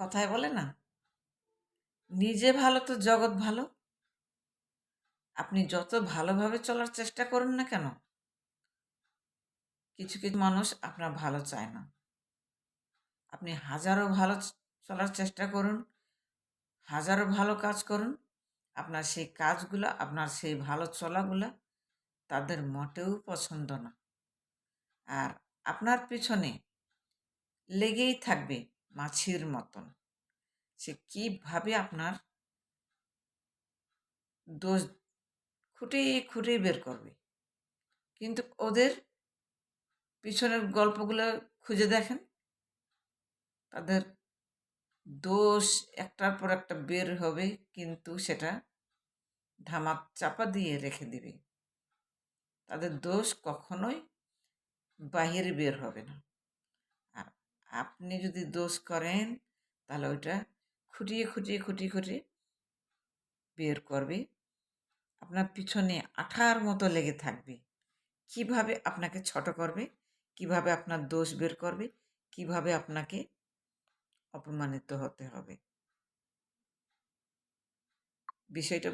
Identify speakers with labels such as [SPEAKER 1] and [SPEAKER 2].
[SPEAKER 1] কথায় বলে না, নিজে ভালো তো জগৎ ভালো। আপনি যত ভালোভাবে চলার চেষ্টা করুন না কেন, কিছু কিছু মানুষ আপনার ভালো চায় না। আপনি হাজারো ভালো চলার চেষ্টা করুন, হাজারো ভালো কাজ করুন, আপনার সেই কাজগুলো, আপনার সেই ভালো চলাগুলা তাদের মোটেও পছন্দ না। আর আপনার পিছনে লেগেই থাকবে মাছির মতন। সে কীভাবে আপনার দোষ খুঁটিয়ে খুঁটিয়ে বের করবে। কিন্তু ওদের পিছনের গল্পগুলো খুঁজে দেখেন, তাদের দোষ একটার পর একটা বের হবে, কিন্তু সেটা ধামাক চাপা দিয়ে রেখে দিবে। তাদের দোষ কখনোই বাহিরে বের হবে না। আর আপনি যদি দোষ করেন, তাহলে ওইটা খুঁটিয়ে খুঁটিয়ে খুঁটিয়ে খুঁটিয়ে বের করবে। আপনার পিছনে আঠার মতো লেগে থাকবে। কিভাবে আপনাকে ছোট করবে, কিভাবে আপনার দোষ বের করবে, কিভাবে আপনাকে অপমানিত হতে হবে। বিষয়টা